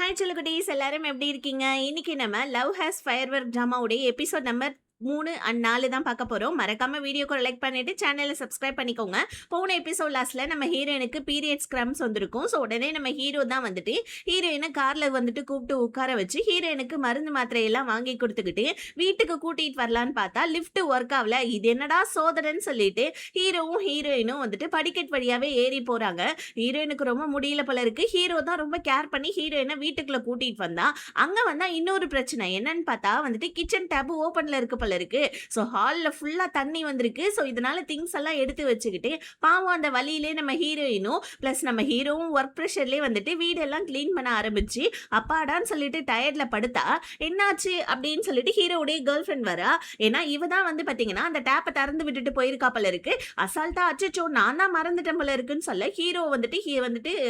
Hi செல்லகுட்டீஸ், எல்லாரும் எப்படி இருக்கீங்க? இன்னைக்கு நம்ம லவ் ஹேஸ் ஃபயர் ஒர்க் ட்ராமாவுடைய எபிசோட் நம்பர் 3 அண்ட் 4 தான் பார்க்க போறோம். மறக்காம வீடியோக்கு லைக் பண்ணிட்டு சேனலை சப்ஸ்கிரைப் பண்ணிக்கோங்க. போன எபிசோட் லாஸ்ட்ல நம்ம ஹீரோயினுக்கு பீரியட்ஸ் கிரம்ஸ் வந்திருக்கும். ஸோ உடனே நம்ம ஹீரோ தான் வந்துட்டு ஹீரோயினை கார்ல வந்துட்டு கூப்பிட்டு உட்கார வச்சு ஹீரோயினுக்கு மருந்து மாத்திரையெல்லாம் வாங்கி கொடுத்துக்கிட்டு வீட்டுக்கு கூட்டிட்டு வரலான்னு பார்த்தா லிஃப்ட் ஒர்க் ஆகல. இது என்னடா சோதனைன்னு சொல்லிட்டு ஹீரோவும் ஹீரோயினும் வந்துட்டு படிக்கட் வழியாவே ஏறி போறாங்க. ஹீரோயினுக்கு ரொம்ப முடியல போல இருக்கு. ஹீரோ தான் ரொம்ப கேர் பண்ணி ஹீரோயினை வீட்டுக்குள்ள கூட்டிட்டு வந்தா. அங்க வந்தா இன்னொரு பிரச்சனை என்னன்னு பார்த்தா வந்துட்டு கிச்சன் டேப் ஓப்பன்ல இருக்கு போல இருக்கு. ஸோ ஹால்ல ஃபுல்லா தண்ணி வந்திருக்கு. ஸோ இதனால திங்ஸ் எல்லாம் எடுத்து வச்சுக்கிட்டு பாவம் அந்த வழியிலே நம்ம ஹீரோயினும் பிளஸ் நம்ம ஹீரோவும் ஒர்க் ப்ரெஷர்லேயே வந்துட்டு வீடெல்லாம் கிளீன் பண்ண ஆரம்பிச்சு அப்பாடான்னு சொல்லிட்டு டயர்ட்ல படுத்தா என்னாச்சு அப்படின்னு சொல்லிட்டு ஹீரோவுடைய கேர்ள் ஃப்ரெண்ட் வரா. ஏன்னா இவ தான் வந்து பாத்தீங்கன்னா அந்த டேப்பை திறந்து விட்டுட்டு போயிருக்கா போல இருக்கு. அசால்ட்டா அச்சோ நான் தான் மறந்துட்டேன் போல இருக்குன்னு சொல்ல ஹீரோ வந்துட்டு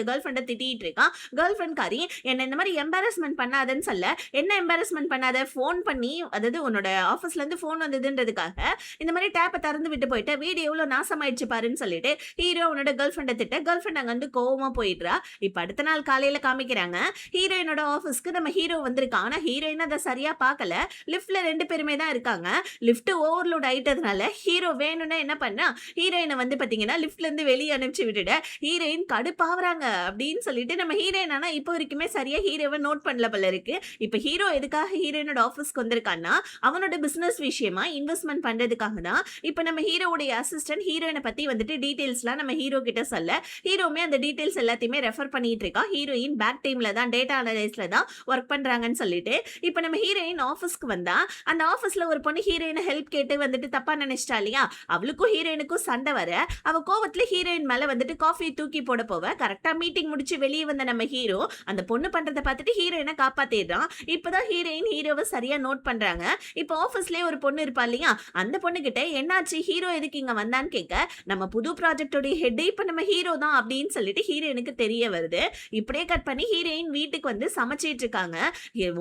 கேர்ள் ஃப்ரெண்டை திட்டிட்டு இருக்கான். கேர்ள் ஃப்ரெண்ட் காரி என்ன இந்த மாதிரி எம்பாரஸ்மெண்ட் பண்ணாதன்னு சொல்ல என்ன எம்பாரஸ்மெண்ட் பண்ணாத ஃபோன் பண்ணி அதாவது உன்னோட ஆஃபீஸ்ல இருந்து ஃபோன் வந்ததுன்றதுக்காக இந்த மாதிரி டேப்பை திறந்து விட்டு போயிட்டு வீடு எவ்வளவு நாசமாயிடுச்சு பாருன்னு சொல்லிட்டு ஹீரோ அவனோட கேர்ள் ஃப்ரெண்டை திட்ட கேர்ள் ஃப்ரெண்ட் அங்க வந்து கோவமா போயிடுறா. இப்ப அடுத்த நாள் காலையில காமிக்கிறாங்க ஹீரோயினோட ஆஃபீஸ்க்கு நம்ம ஹீரோ வந்திருக்கான். ஆனா ஹீரோயின் அதை சரியா பார்க்கல. லிஃப்ட்ல 2 பேருமே தான் இருக்காங்க. லிஃப்ட் ஓவர்லோட் ஆயிட்டதுனால ஹீரோ வேணும்னா என்ன பண்ணா ஹீரோயினை வந்து பாத்தீங்கன்னா லிஃப்ட்ல இருந்து வெளியே அனுப்பிச்சு விட்டுட ஹீரோயின் கடுப்பாவறாங்க அப்படின்னு சொல்லிட்டு நம்ம ஹீரோயின் ஆனா இப்போ வரைக்குமே சரியா ஹீரோவை நோட் பண்ணல போல இருக்கு. இப்ப ஹீரோ எதுக்காக ஹீரோயினோட ஆஃபீஸ்க்கு வந்திருக்கான்னா அவனோட பிசினஸ் விஷயமா இன்வெஸ்ட்மெண்ட் பண்றதுக்காக தான். இப்ப நம்ம ஹீரோவுடைய அசிஸ்டன்ட் ஹீரோயினை பத்தி வந்துட்டு டீடைல்ஸ்லாம் நம்ம ஹீரோ கிட்ட சொல்ல ஹீரோமே அந்த டீடைல்ஸ் எல்லாத்தையுமே ரெஃபர் பண்ணிட்டு இருக்கா. ஹீரோயின் பேக் டீம்ல தான் டேட்டா அனலைஸ்ல தான் ஒர்க் பண்றாங்கன்னு சொல்லிட்டு இப்ப நம்ம ஹீரோயின் ஆஃபீஸ்க்கு வந்தா அந்த ஆஃபீஸ்ல ஒரு பொண்ணு ஹீரோயினை ஹெல்ப் கேட்டு வந்துட்டு தப்பா நினைச்சிட்டா இல்லையா. அவளுக்கும் ஹீரோயினுக்கும் சண்டை வர அவ கோவத்துல ஹீரோயின் மேல வந்துட்டு காஃபி தூக்கி போட போவ கரெக்டா மீட்டிங் முடிச்சு வெளியே வந்த நம்ம ஹீரோ அந்த பொண்ணு பண்றதை பார்த்துட்டு ஹீரோயினை காப்பாத்திடுறான். இப்பதான் ஹீரோயின் ஹீரோவை சரியா நோட் பண்றாங்க. இப்ப ஆஃபீஸ்லயே ஒரு பொண்ணு இருப்பா இல்லையா அந்த பொண்ணு கிட்ட என்னாச்சு ஹீரோ எதுக்கு இங்க வந்தான்னு கேட்க நம்ம புது ப்ராஜெக்டோட ஹெட் இப்ப நம்ம ஹீரோ தான் அப்படின்னு சொல்லிட்டு ஹீரோயினுக்கு தெரிய வருது. இப்படியே கட் பண்ணி ஹீரோயின் வீட்டுக்கு வந்து சமைச்சிட்டு இருக்காங்க.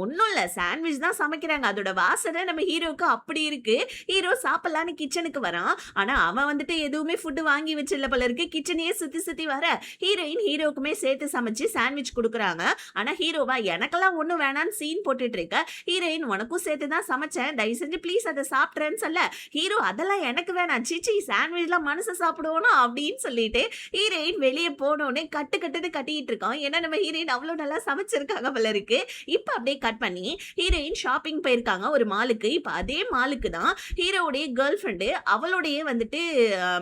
ஒன்னும் இல்ல சாண்ட்விச் தான் சமைக்கிறாங்க. அதோட வாசனை நம்ம ஹீரோக்கு அப்படி இருக்கு. ஹீரோ சாப்பிடலான்னு கிச்சனுக்கு வரான். ஆனா அவன் வந்துட்டு எதுவுமே ஃபுட்டு வாங்கி வச்சிடல போல இருக்கு. கிச்சனையே சுத்தி சுத்தி வர ஹீரோயின் ஹீரோக்குமே சேர்த்து சமைச்சு சாண்ட்விச் கொடுக்குறாங்க. ஆனா ஹீரோவா எனக்கெல்லாம் ஒண்ணும் வேணான்னு சீன் போட்டுட்டு இருக்க ஹீரோயின் உனக்கும் சேர்த்து தான் சமைச்சேன் தயவு செஞ்சு ப்ளீஸ் அதை சாப்பிட்றேன்னு சொல்ல ஹீரோ அதெல்லாம் எனக்கு வேணாம் சிச்சி சாண்ட்விச்லாம் மனசு சாப்பிடுவோம் அப்படின்னு சொல்லிட்டு ஹீரோயின் வெளியே போனோடனே கட்டுன்னு கட்டிட்டு இருக்கான். ஏன்னா நம்ம ஹீரோயின் அவ்வளவு நல்லா சமைச்சிருக்காங்க போல இருக்கு. இப்ப அப்படியே கட் பண்ணி ஹீரோயின் ஷாப்பிங் போயிருக்காங்க ஒரு மாலுக்கு. இப்ப அதே மாலுக்கு தான் ஹீரோவுடைய கேர்ள் ஃப்ரெண்டு அவளுடைய வந்துட்டு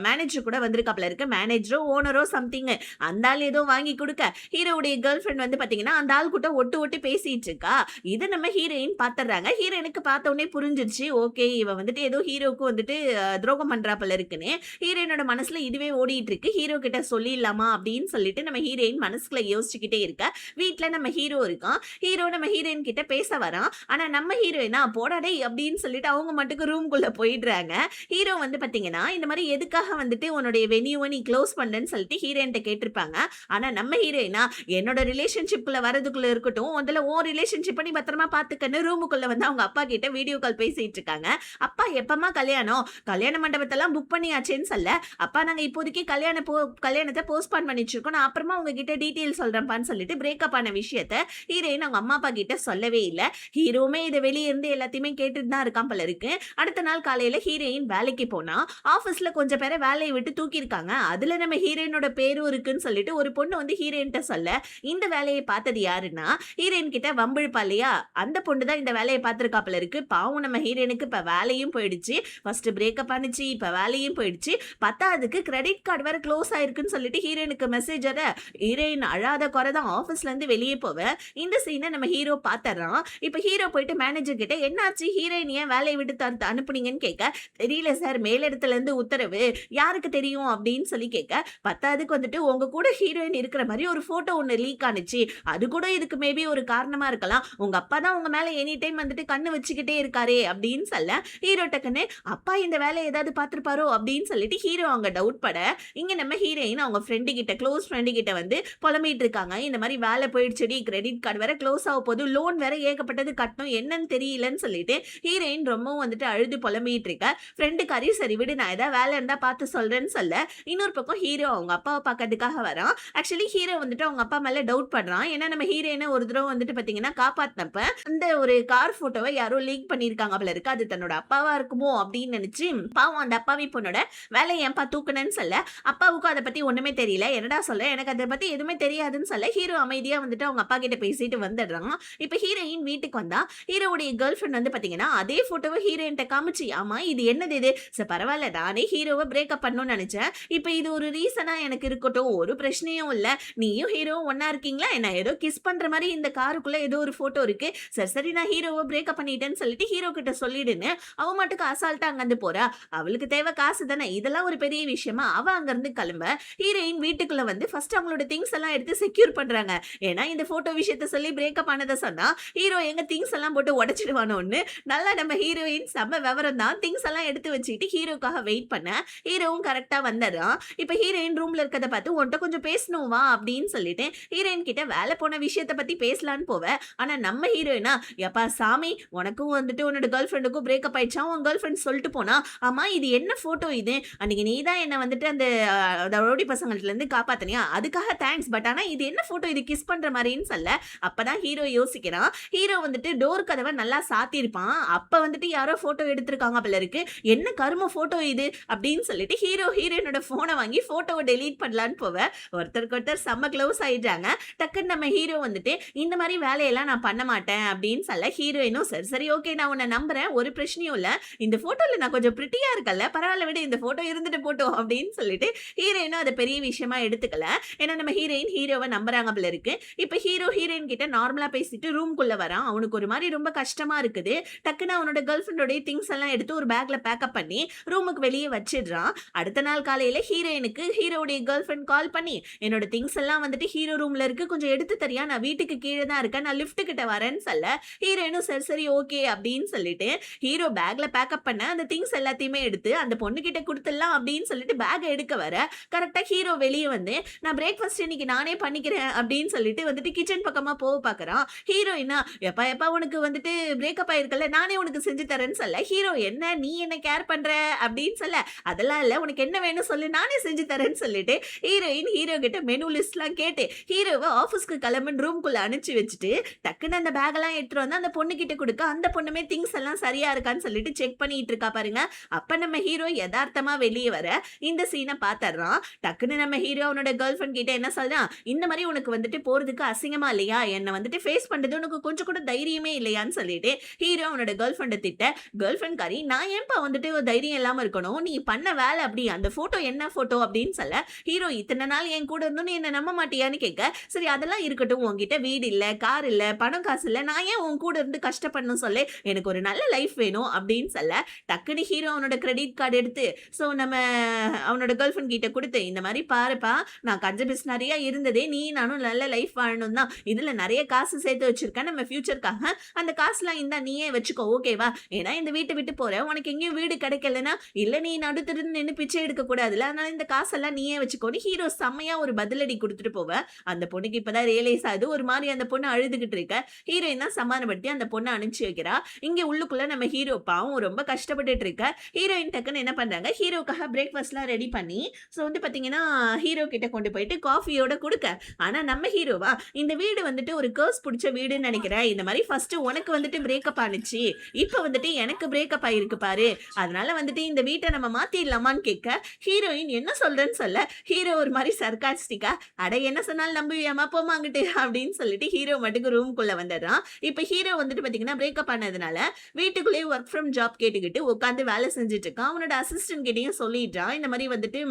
மேனேஜர் கூட வந்திருக்காப்ல இருக்கு. மேனேஜரோ ஓனரோ சம்திங் அந்த ஆள் ஏதோ வாங்கி கொடுக்க ஹீரோவுடைய கேர்ள் ஃப்ரெண்ட் வந்து பாத்தீங்கன்னா அந்த ஆள் கூட்ட ஒட்டு பேசிட்டு இருக்கா. இதை நம்ம ஹீரோயின் பாத்துறாங்க. ஹீரோயினுக்கு பார்த்த உடனே புரிஞ்சிருச்சு ஓகே இவ வந்துட்டு ஏதோ ஹீரோக்கு வந்துட்டு துரோகம் பண்றாப்பல இருக்குன்னு ஹீரோயினோட மனசுல இதுவே ஓடிட்டு இருக்கு. ஹீரோ கிட்ட சொல்லிடலாமா அப்படின்னு சொல்லிட்டு நம்ம ஹீரோயின் மனசுக்குள்ள யோசிச்சுக்கிட்டே இருக்க. வீட்டுல நம்ம ஹீரோ இருக்கான். ஹீரோ நம்ம ஹீரோயின் கிட்ட பேச வரான். ஆனா நம்ம ஹீரோயினா போடாடே அப்படின்னு சொல்லிட்டு அவங்க மட்டுக்கு ரூம்குள்ள போயிடுறாங்க. ஹீரோ வந்து பாத்தீங்கன்னா இந்த மாதிரி எதுக்காக வந்துட்டு உன்னுடைய வெனியூவை நீ க்ளோஸ் பண்ணன்னு சொல்லிட்டு ஹீரோயின்ட்ட கேட்டிருப்பாங்க. ஆனா நம்ம ஹீரோயினா என்னோட ரிலேஷன்ஷிப்ல வரதுக்குள்ள இருக்கட்டும் அதுல ஓ ரிலேஷன்ஷிப் பண்ணி பத்திரமா பாத்துக்கன்னு ரூமுக்குள்ள வந்து அவங்க அப்பா கிட்ட வீடியோ கால் பேசிட்டு இருக்காங்க. அப்பா எப்பமா கல்யாண மண்டபத்தெல்லாம் புக் பண்ணியாச்சேன்னு சொல்ல அப்பா நாங்க இப்போதைக்கு கல்யாணத்தை போஸ்ட்பான் பண்ணிட்டு இருக்கோம் நான் அப்புறமா உங்ககிட்ட டீடைல் சொல்றேன்ப்பான்னு சொல்லிட்டு பிரேக்கப் ஆன விஷயத்த ஹீரோயின் அவங்க அம்மா அப்பா கிட்ட சொல்லவே இல்லை. ஹீரோமே இதை வெளியே இருந்து எல்லாத்தையுமே கேட்டுட்டு தான் இருக்கான் போல இருக்கு. அடுத்த நாள் காலையில ஹீரோயின் வேலைக்கு போனா ஆபீஸ்ல கொஞ்சம் பேரை வேலையை விட்டு தூக்கி இருக்காங்க. அதுல நம்ம ஹீரோயினோட பேரும் இருக்குன்னு சொல்லிட்டு ஒரு பொண்ணு வந்து ஹீரோயின்ட்ட சொல்ல இந்த வேலையை பார்த்தது யாருன்னா ஹீரோயின் கிட்ட வம்பிழுப்பா இல்லையா அந்த பொண்ணு தான் இந்த வேலையை பார்த்திருக்காப்புல இருக்கு. பாவம் நம்ம ஹீரோயினுக்கு இப்ப வேலையும் போயிடுச்சு. ஃபர்ஸ்ட் பிரேக்கப் ஆனிச்சு இப்ப வேலையும் போயிடுச்சு. பத்தாவதுக்கு கிரெடிட் கார்டு வேற க்ளோஸ் ஆயிருக்குன்னு சொல்லிட்டு ஹீரோயினுக்கு மெசேஜ் வர ஹீரோயின் அழாத குறைதான் ஆபீஸ்ல இருந்து வெளியே போவ இந்த சீனை நம்ம ஹீரோ பாத்துறான். இப்ப ஹீரோ போயிட்டு மேனேஜர் கிட்ட என்னாச்சு ஹீரோயின் ஏன் வேலையை விட்டு அனுப்புனீங்கன்னு கேட்க தெரியல சார் மேலிடத்துல இருந்து உத்தரவு யாருக்கு தெரியும் அப்படின்னு சொல்லி கேட்க பத்தாவதுக்கு வந்துட்டு உங்க கூட ஹீரோயின் இருக்கிற மாதிரி ஒரு போட்டோ ஒன்னு லீக் ஆனிச்சு அது கூட இதுக்கு மேபி ஒரு காரணமா இருக்கலாம். உங்க அப்பா தான் உங்க மேல எனி டைம் வந்துட்டு கண்ணு வச்சுக்கிட்டே இருக்காரே அப்படின்னு அப்படின்னு சொல்ல ஹீரோ டக்குன்னு அப்பா இந்த வேலையை ஏதாவது பார்த்திருப்பாரோ அப்படின்னு சொல்லிட்டு ஹீரோ அவங்க டவுட் பட இங்க நம்ம ஹீரோயின் அவங்க ஃப்ரெண்டு கிட்ட க்ளோஸ் ஃப்ரெண்டு கிட்ட வந்து புலம்பிட்டு இருக்காங்க. இந்த மாதிரி வேலை போயிடுச்சுடி, கிரெடிட் கார்டு வேற க்ளோஸ் ஆக போகுது, லோன் வேற ஏகப்பட்டது கட்டணும், என்னன்னு தெரியலன்னு சொல்லிட்டு ஹீரோயின் ரொம்பவும் வந்துட்டு அழுது புலம்பிட்டு இருக்க. ஃப்ரெண்டுக்காரி சரி விடு நான் ஏதாவது வேலை இருந்தா பார்த்து சொல்றேன்னு சொல்ல இன்னொரு பக்கம் ஹீரோ அவங்க அப்பாவை பார்க்கறதுக்காக வரான். ஆக்சுவலி ஹீரோ வந்துட்டு அவங்க அப்பா மேல டவுட் பண்றான். ஏன்னா நம்ம ஹீரோயினை ஒரு தடவை வந்துட்டு பாத்தீங்கன்னா காப்பாத்தினப்ப அந்த ஒரு கார் போட்டோவை யாரோ லீக் பண்ணிருக்காங்க போல இருக்கு, அது தன்னோட அப்பாவா இருக்குமோ அப்படின்னு நினைச்சு பாவம் அந்த அப்பாவி பொண்ணோட வேலை ஏன்பா தூக்குனேன்னு சொல்ல அப்பாவுக்கும் அதை பத்தி ஒண்ணுமே தெரியல, என்னடா சொல்ல எனக்கு அதை பத்தி எதுவுமே தெரியாதுன்னு சொல்ல ஹீரோ அமைதியா வந்துட்டு அவங்க அப்பா கிட்ட பேசிட்டு வந்துடுறாங்க. இப்ப ஹீரோயின் வீட்டுக்கு வந்தா ஹீரோவுடைய கேர்ள் ஃப்ரெண்ட் வந்து பாத்தீங்கன்னா அதே போட்டோவை ஹீரோயின் காமிச்சு ஆமா இது என்னது இது சரி பரவாயில்ல நானே ஹீரோவை பிரேக்கப் பண்ணணும்னு நினைச்சேன், இப்ப இது ஒரு ரீசனா எனக்கு இருக்கட்டும், ஒரு பிரச்சனையும் இல்ல, நீயும் ஹீரோவும் ஒன்னா இருக்கீங்களா என்ன ஏதோ கிஸ் பண்ற மாதிரி இந்த காருக்குள்ள ஏதோ ஒரு போட்டோ இருக்கு, சரி சரி நான் ஹீரோவை பிரேக்கப் பண்ணிட்டேன்னு சொல்லிட்டு ஹீரோ கிட்ட சொல்லிடுன்னு அவ மட்டுக்கு அசால்ட்டா அங்கிருந்து போறா. அவளுக்கு தேவை காசு தானே, இதெல்லாம் ஒரு பெரிய விஷயமா அவ அங்க இருந்து கிளம்ப ஹீரோயின் வீட்டுக்குள்ள வந்து ஃபர்ஸ்ட் அவங்களோட திங்ஸ் எல்லாம் எடுத்து செக்யூர் பண்றாங்க. ஏன்னா இந்த போட்டோ விஷயத்த சொல்லி பிரேக்கப் ஆனதை சொன்னா ஹீரோ எங்க திங்ஸ் எல்லாம் போட்டு உடைச்சிடுவானோன்னு நல்லா நம்ம ஹீரோயின் செம்ம விவரம் தான் திங்ஸ் எல்லாம் எடுத்து வச்சுக்கிட்டு ஹீரோக்காக வெயிட் பண்ண ஹீரோவும் கரெக்டா வந்துடுறான். இப்ப ஹீரோயின் ரூம்ல இருக்கதை பார்த்து உன்கிட்ட கொஞ்சம் பேசணும் வா அப்படின்னு சொல்லிட்டு ஹீரோயின் கிட்ட வேலை போன விஷயத்த பத்தி பேசலான்னு போவேன். ஆனா நம்ம ஹீரோயினா எப்பா சாமி உனக்கும் வந்துட்டு உன்னோட கேர்ள் ஃப்ரெண்டுக்கும் பிரேக்கப் ஆயிடுச்சா, உன் கேர்ள் ஃப்ரெண்ட் சொல்லிட்டு போனா ஆமா இது என்ன போட்டோ இது, அன்னைக்கு நீ தான் என்ன வந்துட்டு அந்த ரவுடி பசங்கள்ட்ட இருந்து காப்பாத்தினியா அதுக்காக தேங்க்ஸ், பட் ஆனா இது என்ன போட்டோ இது கிஸ் பண்ற மாதிரின்னு சொல்ல அப்பதான் ஹீரோ யோசிக்கிறான். ஹீரோ வந்துட்டு டோர் கதவை நல்லா சாத்திருப்பான், அப்ப வந்துட்டு யாரோ போட்டோ எடுத்திருக்காங்க போல இருக்கு, என்ன கரும போட்டோ இது அப்படின்னு சொல்லிட்டு ஹீரோ ஹீரோயினோட போனை வாங்கி போட்டோவை டெலீட் பண்ணலான்னு போவ ஒருத்தருக்கு ஒருத்தர் செம்ம க்ளோஸ் ஆயிட்டாங்க. டக்குன்னு நம்ம ஹீரோ வந்துட்டு இந்த மாதிரி வேலையெல்லாம் நான் பண்ண மாட்டேன் அப்படின்னு சொல்ல ஹீரோயினும் சரி சரி ஓகே நான் உன்னை நம்புறேன், ஒரு பிரச்சனையும் இல்ல, இந்த போட்டோல நான் கொஞ்சம் பிரிட்டியா இருக்கல பரவாயில்ல விட இந்த போட்டோ இருந்துட்டு போட்டோம் அப்படின்னு சொல்லிட்டு ஹீரோயினும் அதை பெரிய விஷயமா எடுத்துக்கல. ஏன்னா நம்ம ஹீரோயின் ஹீரோவை நம்புறாங்க போல இருக்கு. இப்ப ஹீரோ ஹீரோயின் கிட்ட நார்மலா பேசிட்டு ரூம்குள்ள வரான். அவனுக்கு ஒரு மாதிரி ரொம்ப கஷ்டமா இருக்குது. டக்குன்னு அவனோட கேர்ள் ஃப்ரெண்டோட திங்ஸ் எல்லாம் எடுத்து ஒரு பேக்ல பேக்கப் பண்ணி ரூமுக்கு வெளியே வச்சிடுறான். அடுத்த நாள் காலையில ஹீரோயினுக்கு ஹீரோடைய கேர்ள் ஃப்ரெண்ட் கால் பண்ணி என்னோட திங்ஸ் எல்லாம் வந்துட்டு ஹீரோ ரூம்ல இருக்கு கொஞ்சம் எடுத்து தரியா, நான் வீட்டுக்கு கீழே தான் இருக்கேன், நான் லிஃப்ட் கிட்ட வரேன்னு சொல்ல ஹீரோயினும் சரி சரி ஓகே அப்படின்னு சொல்லிட்டு ஹீரோ பேக்ல பேக்கப் பண்ண அந்த திங்ஸ் எல்லாத்தையுமே எடுத்து அந்த பொண்ணு கிட்ட கொடுத்துடலாம் அப்படின்னு சொல்லிட்டு பேக் எடுக்க வர கரெக்டா ஹீரோ வெளியே வந்து நான் பிரேக்ஃபாஸ்ட் இன்னைக்கு நானே பண்ணிக்கிறேன் அப்படின்னு சொல்லிட்டு வந்துட்டு கிச்சன் பக்கமா போக பாக்குறான். ஹீரோயினா எப்பா எப்பா உனக்கு வந்துட்டு பிரேக்கப் ஆயிருக்கல நானே உனக்கு செஞ்சு தரேன்னு சொல்ல ஹீரோ என்ன நீ என்ன கேர் பண்ற அப்படின்னு சொல்ல அதெல்லாம் இல்ல உனக்கு என்ன வேணும் சொல்லு நானே செஞ்சு தரேன்னு சொல்லிட்டு ஹீரோயின் ஹீரோ கிட்ட மெனு லிஸ்ட் எல்லாம் கேட்டு ஹீரோவை ஆபீஸ்க்கு கிளம்புன்னு ரூம்குள்ள அனுப்பிச்சு வச்சுட்டு டக்குன்னு அந்த பேக் எல்லாம் எடுத்துட்டு வந்து அந்த பொண்ணு கிட்ட கொடுக்க அந்த பொண்ணுமே திங்ஸ் எல்லாம் சரியா இருக்கான்னு சொல்லிட்டு செக் பண்ணிட்டு இருக்கா பாருங்க. அப்ப நம்ம ஹீரோ யதார்த்தமா வெளியே வர இந்த சீனை பாத்துறான். டக்குன்னு நம்ம ஹீரோ அவனோட கேர்ள் ஃப்ரெண்ட் கிட்ட என்ன சொல்றான், இந்த மாதிரி உனக்கு வந்துட்டு போறதுக்கு அசிங்கமா இல்லையா, என்ன வந்துட்டு ஃபேஸ் பண்றது உனக்கு கொஞ்சம் கூட தைரியமே இல்லையான்னு சொல்லிட்டு ஹீரோ அவனோட கேர்ள் ஃப்ரெண்டை திட்ட கேர்ள் ஃப்ரெண்ட் காரி நான் ஏன்பா வந்துட்டு ஒரு தைரியம் இல்லாம இருக்கணும், நீ பண்ண வேலை அப்படி அந்த போட்டோ என்ன போட்டோ அப்படின்னு சொல்ல ஹீரோ இத்தனை நாள் என் கூட இருந்தும் என்ன நம்ப மாட்டியான்னு கேட்க சரி அதெல்லாம் இருக்கட்டும் உன்கிட்ட வீடு இல்ல கார் இல்ல பணம் காசு இல்ல நான் ஏன் உன் கூட இருந்து கஷ்டப்படணும் சொல்ல எனக்கு ஒரு நல்ல லைஃப் வேணும் அப்படின்னு சொல்ல டக்குனு ஹீரோ அவனோட கிரெடிட் கார்டு எடுத்து ஸோ நம்ம அவனோட கேர்ள் ஃப்ரெண்ட் கிட்ட கொடுத்து இந்த மாதிரி பாருப்பா நான் கஞ்ச பிஸ்னரியா இருந்ததே நீ நானும் நல்ல லைஃப் வாழணும் தான் இதுல நிறைய காசு சேர்த்து வச்சிருக்கேன் நம்ம ஃபியூச்சருக்காக அந்த காசுலாம் இந்தா நீயே வச்சுக்கோ ஓகேவா, ஏன்னா இந்த வீட்டை விட்டு போற உனக்கு எங்கேயும் வீடு கிடைக்கலன்னா இல்ல நீ நடுத்திருந்து நின்று பிச்சை எடுக்க கூடாதுல அதனால இந்த காசெல்லாம் நீயே வச்சுக்கோன்னு ஹீரோ செம்மையா ஒரு பதிலடி கொடுத்துட்டு போவ. அந்த பொண்ணுக்கு இப்பதான் ரியலைஸ் ஆகுது ஒரு மாதிரி அந்த பொண்ணு அழுதுகிட்டு இருக்க ஹீரோயின் தான் சமாதானப்படுத்தி அந்த பொண்ணை அனுப்பிச்சு வைக்கிறா. இங்க உள்ளுக்குள்ள நம்ம ஹீரோ பாவம் ரொம்ப கஷ்டப்பட்டுட்டு இருக்க ஹீரோயின் டக்குன்னு என்ன பண்றாங்க ஹீரோக்காக பிரேக்ஃபாஸ்ட்லாம் ரெடி பண்ணி ஸோ வந்து பாத்தீங்கன்னா ஹீரோ கிட்ட கொண்டு போயிட்டு காஃபியோட கொடுக்க ஆனா நம்ம ஹீரோவா இந்த வீடு வந்துட்டு ஒரு கர்ஸ் பிடிச்ச வீடுன்னு நினைக்கிறேன், இந்த மாதிரி ஃபர்ஸ்ட் உனக்கு வந்துட்டு பிரேக்கப் ஆனிச்சு இப்ப வந்துட்டு எனக்கு பிரேக்கப் ஆயிருக்கு பாரு அதனால வந்துட்டு இந்த வீட்டை நம்ம மாத்திடலாமான்னு கேட்க ஹீரோயின் என்ன சொல்றேன்னு சொல்ல ஹீரோ ஒரு மாதிரி சர்காஸ்டிக்கா அட என்ன சொன்னாலும் நம்புவியாமா போமாங்கிட்டு அப்படின்னு சொல்லிட்டு ஹீரோ மட்டுக்கு ரூம்குள்ள வந்துடுறான். இப்ப ஹீரோ வந்துட்டு பாத்தீங்கன்னா பிரேக்கப் ஆனதுனால வீட்டுக்குள்ளேயே ஒர்க் ஃப்ரம் ஜாப் கேட்டுக்கிட்டு உட்காந்து வேலை செஞ்சுட்டு இருக்கான். அவனோட அசிஸ்டன்ட் கிட்டையும் சொல்லிடுறான் இந்த மாதிரி வந்துட்டு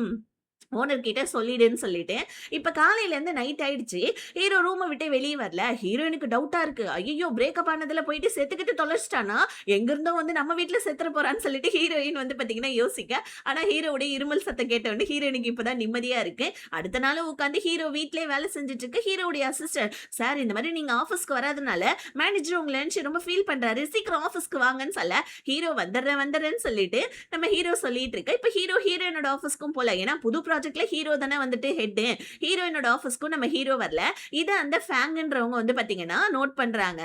ஓனர் கிட்ட சொல்லிடுன்னு சொல்லிட்டு, இப்ப காலையிலேருந்து நைட் ஆயிடுச்சு. ஹீரோ ரூம விட்டே வெளிய வரல. ஹீரோயினுக்கு டவுட்டா இருக்கு. ஐய்யய்யோ! பிரேக்கப் ஆனதுல போயிட்டு செத்துக்கிட்டு தொலைச்சிட்டானா? எங்கிருந்தோ வந்து நம்ம வீட்ல செத்துற போறான்னு சொல்லிட்டு ஹீரோயின் வந்து பாத்தீங்கன்னா யோசிக்க. ஆனா ஹீரோவுடைய இருமல் சத்தம் கேட்ட உடனே ஹீரோயினுக்கு இப்பதான் நிம்மதியா இருக்கு. அடுத்த நாளும் உட்கார்ந்து ஹீரோ வீட்லயே வேலை செஞ்சுட்டு இருக்கு. ஹீரோவுடைய அசிஸ்டன்ட், "சார் இந்த மாரி நீங்க ஆஃபீஸ்க்கு வராதனால மேனேஜர் உங்கள நெனச்சு ரொம்ப ஃபீல் பண்றாரு. சீக்கிரம் ஆஃபீஸ்க்கு வாங்கன்னு" சொல்ல, ஹீரோ வந்துடுறேன் வந்துடுறேன்னு சொல்லிட்டு நம்ம ஹீரோ சொல்லிட்டு இருக்க. இப்ப ஹீரோயினோட ஆஃபீஸ்க்கும் போல. ஏன்னா புது ப்ராஜெக்ட்ல ஹீரோ தானே வந்துட்டு ஹெட். ஹீரோயினோட ஆஃபீஸ்க்கும் நம்ம ஹீரோ வரல. இத அந்த ஃபேங்ன்றவங்க வந்து பாத்தீங்கன்னா நோட் பண்றாங்க.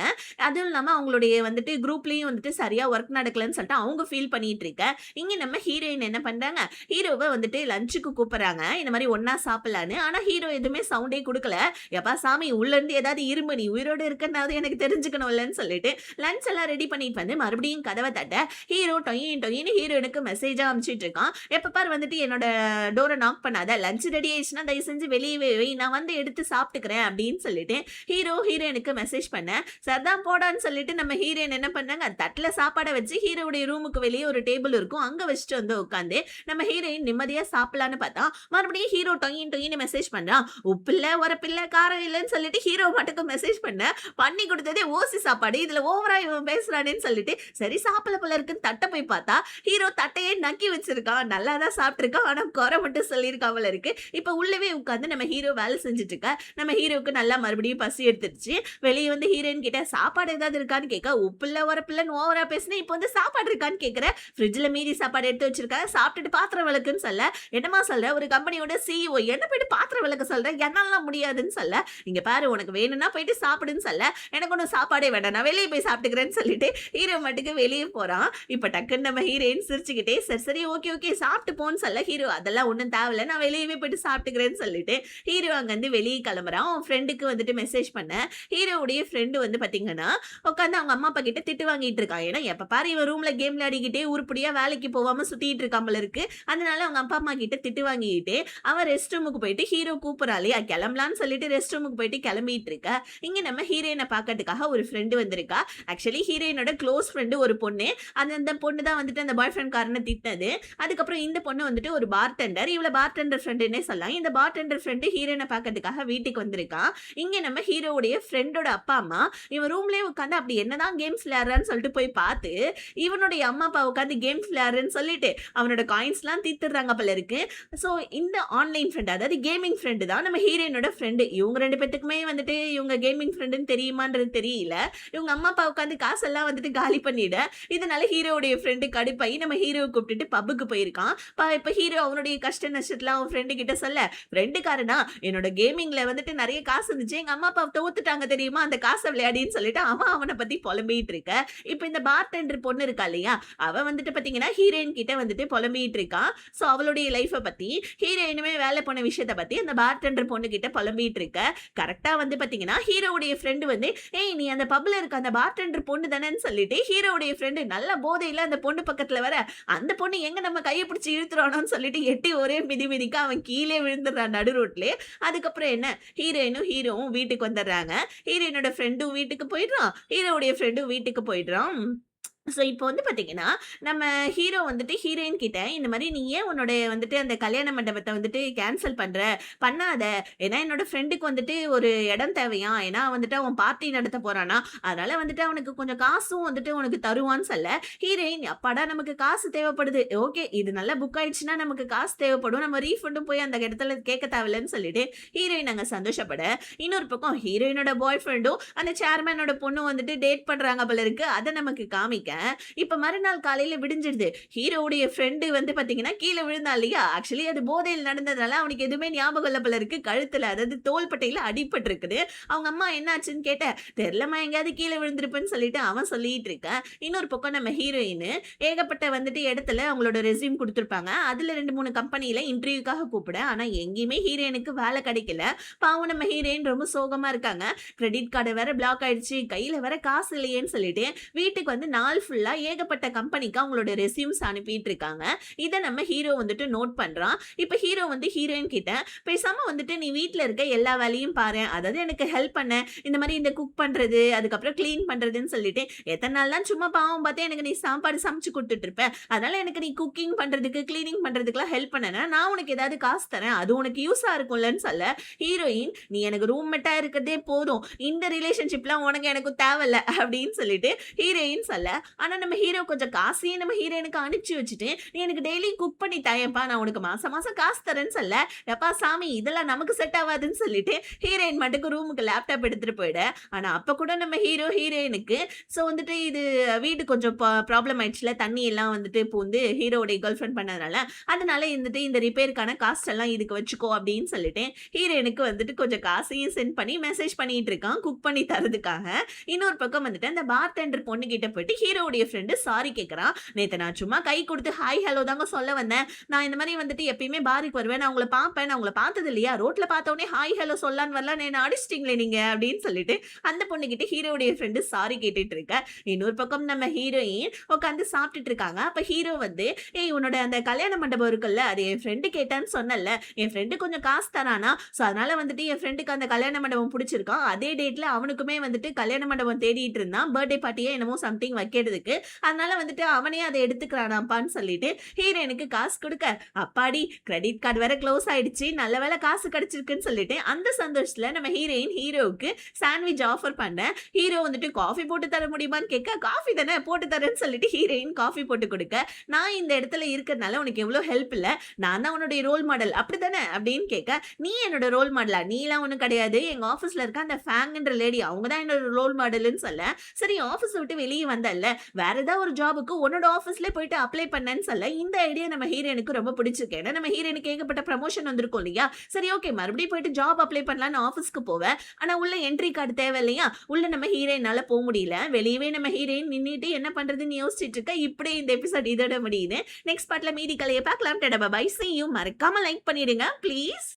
அதுவும் இல்லாம அவங்களுடைய வந்துட்டு குரூப்லயும் வந்துட்டு சரியா ஒர்க் நடக்கலன்னு சொல்லிட்டு அவங்க ஃபீல் பண்ணிட்டு இருக்க. இங்க நம்ம ஹீரோயின் என்ன பண்றாங்க, ஹீரோவ வந்துட்டு லஞ்சுக்கு கூப்பிடுறாங்க. இந்த மாதிரி ஒண்ணா சாப்பிடலான்னு. ஆனா ஹீரோ எதுவுமே சவுண்டே குடுக்கல. "எப்பா சாமி உள்ள இருந்து ஏதாவது இரும்பு, நீ உயிரோட இருக்கனாவது எனக்கு தெரிஞ்சுக்கணும்லன்னு" சொல்லிட்டு லஞ்ச் எல்லாம் ரெடி பண்ணிட்டு வந்து மறுபடியும் கதவை தட்ட ஹீரோ டொயின் டொயின்னு ஹீரோயினுக்கு மெசேஜா அனுப்பிச்சிட்டு இருக்கான். எப்ப பாரு வந்துட்டு என்னோட டோரை நாக் பண்ணாத, லஞ்ச் ரெடி ஆயிடுச்சுன்னா தயவு செஞ்சு வெளியவே வை, நான் வந்து எடுத்து சாப்பிட்டுக்கிறேன் அப்படின்னு சொல்லிட்டு ஹீரோயினுக்கு மெசேஜ் பண்ண, சர்தான் போடான்னு சொல்லிட்டு நம்ம ஹீரோயின் என்ன பண்ணாங்க, தட்டுல சாப்பாடை வச்சு ஹீரோவுடைய ரூமுக்கு வெளியே ஒரு டேபிள் இருக்கும், அங்க வச்சுட்டு வந்து உட்காந்து நம்ம ஹீரோயின் நிம்மதியா சாப்பிடலான்னு பார்த்தா மறுபடியும் ஹீரோ டொயின் டொயின்னு மெசேஜ் பண்றான். உப்பில்ல உரப்பில்ல காரம் இல்லைன்னு சொல்லிட்டு ஹீரோ மட்டுக்கு மெசேஜ் பண்ணி கொடுத்ததே ஓசி சாப்பாடு, இதுல ஓவரா இவன் பேசுறானேன்னு சொல்லிட்டு சரி சாப்பிடல போல இருக்குன்னு தட்டை போய் பார்த்தா ஹீரோ தட்டையே நக்கி வச்சிருக்கான். நல்லா தான் சாப்பிட்டுருக்கான், ஆனா குறை மட்டும் சொல்லியிருக்கான் போல இருக்கு. இப்ப உள்ளவே உட்கார்ந்து நம்ம ஹீரோ வேலை செஞ்சுட்டு இருக்க. நம்ம ஹீரோவுக்கு நல்லா மறுபடியும் பசி எடுத்துருச்சு. வெளியே வந்து ஹீரோயின் கிட்ட சாப்பாடு ஏதாவது இருக்கான்னு கேட்க, உப்புல உரப்பில்லன்னு ஓவரா பேசினேன், இப்போ வந்து சாப்பாடு இருக்கான்னு கேட்கிற, ஃப்ரிட்ஜ்ல மீதி சாப்பாடு எடுத்து வச்சிருக்க, சாப்பிட்டுட்டு பாத்திரம் விளக்குன்னு சொல்ல, என்னமா சொல்ற, ஒரு கம்பெனியோட சிஇஓ என்ன போயிட்டு பாத்திரம் விளக்க சொல்ற, என்னாலாம் முடியாதுன்னு சொல்ல, இங்க பாரு உனக்கு வேணும்னா போயிட்டு சாப்பிடுன்னு சொல்ல, எனக்கு ஒன்றும் சாப்பாடே வேண்டாம், நான் வெளியே போய் சாப்பிட்டுக்கிறேன்னு சொல்லிட்டு ஹீரோ மட்டுக்கு வெளியே போறான். இப்ப டக்குன்னு நம்ம ஹீரோயின் சிரிச்சுக்கிட்டே சரி சரி ஓகே ஓகே சாப்பிட்டு போன்னு சொல்ல, ஹீரோ அதெல்லாம் ஒன்றும் தேவையில்ல, நான் வெளியவே போயிட்டு சாப்பிட்டுக்கிறேன்னு சொல்லிட்டு ஹீரோ அங்கேருந்து வெளியே கிளம்புறான். அவன் ஃப்ரெண்டுக்கு வந்துட்டு மெசேஜ் பண்ண, ஹீரோவுடைய ஃப்ரெண்டு வந்து பார்த்தீங்கன்னா உட்காந்து அவங்க அம்மா அப்பா கிட்ட திட்டு வாங்கிட்டு இருக்கான். ஏன்னா எப்ப பாரு இவன் ரூம்ல கேம் விளையாடிக்கிட்டே உருப்படியா வேலைக்கு போகாம சுத்திட்டு இருக்கான் போல இருக்கு. அதனால அவங்க அப்பா அம்மா கிட்ட திட்டு வாங்கிட்டு அவன் ரெஸ்ட் ரூமுக்கு போயிட்டு ஹீரோ கூப்பிடறா இல்லையா, கிளம்பலான்னு சொல்லிட்டு ரெஸ்ட் ரூமுக்கு போயிட்டு கிளம்பிட்டு இருக்க. இங்க நம்ம ஹீரோயினை பார்க்கறதுக்காக ஒரு ஃப்ரெண்டு வந்திருக்கா. ஆக்சுவலி ஹீரோயினோட க்ளோஸ் ஃப்ரெண்டு ஒரு பொண்ணு. அந்த பொண்ணு தான் வந்துட்டு அந்த பாய் ஃப்ரெண்ட் காரனை திட்டினது. அதுக்கப்புறம் இந்த பொண்ணு வந்துட்டு ஒரு பார்டெண்டர். இவள பார்டெண்டர் ஃப்ரெண்டுன்னே சொல்லலாம். இந்த பார்டெண்டர் ஃப்ரெண்டு ஹீரோயினை பார்க்கறதுக்காக வீட்டுக்கு வந்திருக்கான். இங்க நம்ம ஹீரோவுடைய ஃப்ரெண்டோட அப்பா அம்மா இவன் ரூம்லயே உட்காந்து அப்படி என்னதான் கேம்ஸ் விளையாடுறான்னு சொல்லிட்டு போய் பார்த்து இவனுடைய அம்மா அப்பா உட்காந்து கேம்ஸ் விளையாடுறேன்னு சொல்லிட்டு அவனோட காயின்ஸ்லாம் தீத்துறாங்க போல இருக்கு. ஸோ இந்த ஆன்லைன் ஃப்ரெண்ட், அதாவது கேமிங் ஃப்ரெண்டு தான் நம்ம ஹீரோயினோட ஃப்ரெண்டு. இவங்க ரெண்டு பேத்துக்குமே வந்துட்டு இவங்க கேமிங் ஃப்ரெண்டுன்னு தெரியுமான்றது தெரியல. இவங்க அம்மா அப்பா உட்காந்து காசெல்லாம் வந்துட்டு காலி பண்ணிட, இதனால ஹீரோவுடைய ஃப்ரெண்டு கடுப்பாயி நம்ம ஹீரோவை கூப்பிட்டுட்டு பப்புக்கு போயிருக்கான். இப்ப ஹீரோ அவனுடைய கஷ்ட நஷ்டத்துல அவன் ஃப்ரெண்டு கிட்ட சொல்ல, ஃப்ரெண்டுக்காரனா என்னோட கேமிங்ல வந்துட்டு நிறைய காசு இருந்துச்சு, எங்க அம்மா அப்பா தோத்துட்டாங்க தெரியுமா, அந்த காசை விளையாடின்னு சொல்லிட்டு அவனை பத்தி புலம்பிட்டு இருக்க. இப்ப இந்த பார்டெண்டர் பொண்ணு இருக்கா இல்லையா, அவ வந்துட்டு பாத்தீங்கன்னா ஹீரோயின் கிட்ட வந்துட்டு புலம்பிட்டு இருக்கான். சோ அவளுடைய லைஃப பத்தி, ஹீரோயினுமே வேலை போன விஷயத்த பத்தி அந்த பார்டெண்டர் பொண்ணு கிட்ட புலம்பிட்டு இருக்க. கரெக்டா வந்து பாத்தீங்கன்னா ஹீரோவுடைய ஃப்ரெண்டு வந்து, ஏய் நீ அந்த பப்ல இருக்க அந்த பார்டெண்டர் பொண்ணு தானேன்னு சொல்லிட்டு ஹீரோவுடைய ஃப்ரெண்டு நல்ல போதையில அந்த பொண்ணு பக்கத்துல வர, அந்த பொண்ணு எங்க நம்ம கையை பிடிச்சி இழுத்துறானோன்னு சொல்லிட்டு எட்டி ஒரே மிதி மிதிக்க அவன் கீழே விழுந்துடுறான் நடு ரோட்லயே. அதுக்கப்புறம் என்ன, ஹீரோயினும் ஹீரோவும் வீட்டுக்கு வந்துடுறாங்க. ஹீரோயினோட ஃப்ரெண்டும் வீட்டுக்கு போயிடுறான், ஹீரோவுடைய ஃப்ரெண்டும் வீட்டுக்கு போயிடுறான். ஸோ இப்போ வந்து பார்த்தீங்கன்னா, நம்ம ஹீரோ வந்துட்டு ஹீரோயின் கிட்ட இந்த மாரி "நீ ஏன் உன்னுடைய வந்துட்டு அந்த கல்யாண மண்டபத்த வந்துட்டு கேன்சல் பண்ற? பண்ணாத. ஏன்னா என்னோட ஃப்ரெண்டுக்கு வந்துட்டு ஒரு இடம் தேவையாம். ஏன்னா வந்துட்டு அவன் பார்ட்டி நடத்த போறானாம். அதனால வந்துட்டு அவனுக்கு கொஞ்சம் காசும் வந்துட்டு உனக்கு தருவான்னு" சொல்ல, ஹீரோயின் அப்பாடா நமக்கு காசு தேவைப்படுது. ஓகே இது நல்லா புக் ஆயிடுச்சுன்னா நமக்கு காசு தேவைப்படும். நம்ம ரீஃபண்டும் போய் அந்த இடத்துல கேட்க தேவையில்லன்னு சொல்லிட்டு ஹீரோயின் அங்க சந்தோஷப்பட, இன்னொரு பக்கம் ஹீரோயினோட பாய் ஃப்ரெண்டும் அந்த சேர்மேனோட பொண்ணும் வந்துட்டு டேட் பண்றாங்க போல இருக்கு. அத நமக்கு காமிக்க, இப்ப மறுநாள் காலையில விடிஞ்சிடுது. ஹீரோவுடைய ஃப்ரெண்டு வந்து பாத்தீங்கன்னா கீழே விழுந்தா இல்லையா, ஆக்சுவலி அது போதையில் நடந்ததுனால அவனுக்கு எதுவுமே ஞாபகம் இல்ல போல இருக்கு. கழுத்துல அதாவது தோள்பட்டையில அடிபட்டு இருக்குது. அவங்க அம்மா என்னாச்சுன்னு கேட்ட, தெரியலமா எங்கேயாவது கீழே விழுந்திருப்பேன்னு சொல்லிட்டு அவன் சொல்லிட்டு இருக்கான். இன்னொரு பக்கம் நம்ம ஹீரோயின் ஏகப்பட்ட வந்துட்டு இடத்துல அவங்களோட ரெஸ்யூம் கொடுத்துருப்பாங்க. அதுல 2-3 கம்பெனில இன்டர்வியூக்காக கூப்பிட, ஆனா எங்கேயுமே ஹீரோயினுக்கு வேலை கிடைக்கல. பாவம் நம்ம ஹீரோயின் ரொம்ப சோகமா இருக்காங்க. கிரெடிட் கார்டு வேற பிளாக் ஆயிடுச்சு, கையில வேற காசு இல்லையேன்னு சொல்லிட்டு வீட்டுக்கு வந்து 4 ஃபுல்லா ஏகப்பட்ட கம்பெனிக்கு அவங்களோட ரெஸ்யூம்ஸ் அனுப்பிட்டு இருக்காங்க. இத நம்ம ஹீரோ வந்துட்டு நோட் பண்றான். இப்ப ஹீரோ வந்து ஹீரோயின் கிட்ட பேசாம வந்துட்டு நீ வீட்ல இருக்க எல்லா வேலையும் பாரேன். அதாவது எனக்கு ஹெல்ப் பண்ண இந்த மாரி இந்த குக் பண்றது, அதுக்கப்புறம் கிளீன் பண்றதுன்னு சொல்லிட்டு எத்தன நாள் தான் சும்மா பாவம் பார்த்தே எனக்கு நீ சாப்பாடு சமைச்சு குடுத்துட்டு இருப்ப. அதனால எனக்கு நீ குக்கிங் பண்றதுக்கு, கிளீனிங் பண்றதுக்குலாம் ஹெல்ப் பண்ணனா, நான் உனக்கு ஏதாவது காசு தரேன். அது உனக்கு யூஸா இருக்கும்லன்னு சொல்ல, ஹீரோயின் நீ எனக்கு ரூம்மேட்டா இருக்கிறதே போதும். இந்த ரிலேஷன்ஷிப்லாம் உனக்கு எனக்கும் தேவையில்ல அப்படின்னு சொல்லிட்டு ஹீரோயின் சொல்ல, ஆனா நம்ம ஹீரோ கொஞ்சம் காசையும் நம்ம ஹீரோயினுக்கு அனுப்பிச்சு வச்சுட்டு, நீ எனக்கு டெய்லி குக் பண்ணி தாயேன்ப்பா, நான் உனக்கு மாசம் மாசம் காசு தரேன்னு சொல்ல, எப்பா சாமி இதெல்லாம் நமக்கு செட் ஆவாதுன்னு சொல்லிட்டு ஹீரோயின் மட்டுக்கு ரூமுக்கு லேப்டாப் எடுத்துட்டு போயிட. ஆனா அப்ப கூட நம்ம ஹீரோயினுக்கு வந்துட்டு இது வீடு கொஞ்சம் ப்ராப்ளம் ஆயிடுச்சுல, தண்ணி எல்லாம் வந்துட்டு பூந்து ஹீரோவுடைய கேர்ள் ஃப்ரெண்ட் பண்ணதுனால, அதனால வந்துட்டு இந்த ரிப்பேருக்கான காஸ்ட் எல்லாம் இதுக்கு வச்சுக்கோ அப்படின்னு சொல்லிட்டு ஹீரோயினுக்கு வந்துட்டு கொஞ்சம் காசையும் சென்ட் பண்ணி மெசேஜ் பண்ணிட்டு இருக்கான் குக் பண்ணி தரதுக்காக. இன்னொரு பக்கம் வந்துட்டு அந்த பார்டெண்டர் பொண்ணு கிட்ட போயிட்டு ஹீரோவுடைய ஃப்ரெண்டு சாரி கேட்கறான். நேத்து நான் சும்மா கை கொடுத்து ஹாய் ஹலோ தாங்க சொல்ல வந்தேன். நான் இந்த மாதிரி வந்துட்டு எப்பயுமே பாருக்கு வருவேன். நான் உங்களை பார்ப்பேன். நான் உங்களை பார்த்தது இல்லையா? ரோட்ல பார்த்த உடனே ஹாய் ஹலோ சொல்லான்னு வரலாம். என்ன அடிச்சிட்டீங்களே நீங்க அப்படின்னு சொல்லிட்டு அந்த பொண்ணு கிட்ட ஹீரோவுடைய ஃப்ரெண்டு சாரி கேட்டுட்டு இருக்க. இன்னொரு பக்கம் நம்ம ஹீரோயின் உட்காந்து சாப்பிட்டுட்டு இருக்காங்க. அப்ப ஹீரோ வந்து ஏய் உன்னோட அந்த கல்யாண மண்டபம் இருக்குல்ல, அது என் ஃப்ரெண்டு கேட்டான்னு சொன்னல, என் ஃப்ரெண்டு கொஞ்சம் காசு தரானா, சோ அதனால வந்துட்டு என் ஃப்ரெண்டுக்கு அந்த கல்யாண மண்டபம் பிடிச்சிருக்கான். அதே டேட்ல அவனுக்குமே வந்துட்டு கல்யாண மண்டபம் தேடிட்டு இருந்தான். பர்த்டே பார்ட்டியே என்னமோ சம்திங் வைக்கிறதுக்கு. அதனால வந்துட்டு அவனே அதை எடுத்துக்கிறானாப்பான்னு சொல்லிட்டு ஹீரோயினுக்கு காசு கொடுக்க, அப்பாடி கிரெடிட் கார்டு வேற க்ளோஸ் ஆயிடுச்சு, நல்ல வேளை காசு கிடைச்சிருக்குன்னு சொல்லிட்டு அந்த சந்தோஷத்துல நம்ம ஹீரோயின் ஹீரோவுக்கு சாண்ட்விச் ஆஃபர் பண்ண. ஹீரோ வந்துட்டு காஃபி போட்டு தர முடியுமான்னு கேட்க, காஃபி தானே போட்டு தரேன்னு சொல்லிட்டு ஹீரோயின் காஃபி போட்டு கொடுக்க, நான் இந்த இடத்துல இருக்கிறதுனால உனக்கு எவ்வளவு ஹெல்ப் இல்ல, நான் தான் உன்னுடைய ரோல் மாடல் அப்படித்தானே அப்படின்னு கேட்க, நீ என்னோட ரோல் மாடலா, நீலாம் ஒன்றும் கிடையாது, எங்க ஆஃபீஸ்ல இருக்க அந்த ஃபேங்ன்ற லேடி அவங்க தான் என்னோட ரோல் மாடல்னு சொல்ல, சரி ஆஃபீஸ் விட்டு வெளியே வந்தல்ல, வேற ஏதாவது ஒரு ஜாபுக்கு உன்னோட ஆஃபீஸ்ல போயிட்டு அப்ளை பண்ணேன்னு சொல்ல, இந்த ஐடியா நம்ம ஹீரோனுக்கு ரொம்ப பிடிச்சிருக்கு. ஏன்னா நம்ம ஹீரோனுக்கு ஏகப்பட்ட ப்ரமோஷன் வந்திருக்கும் இல்லையா, சரி ஓகே மறுபடியும் போயிட்டு ஜாப் அப்ளை பண்ணலான்னு ஆஃபீஸ்க்கு போவேன். ஆனா உள்ள என்ட்ரி கார்டு தேவை இல்லையா, உள்ள நம்ம ஹீரோயினால போக முடியல, வெளியவே நம்ம ஹீரோயின் நின்னுட்டு என்ன பண்றதுன்னு யோசிச்சுட்டு இருக்க. இப்படி இந்த எபிசோட் இதோட முடியுது. நெக்ஸ்ட் பார்ட்ல மீதி கலையை பார்க்கலாம். Bye, see you. மறக்காம லைக் பண்ணிடுங்க ப்ளீஸ்.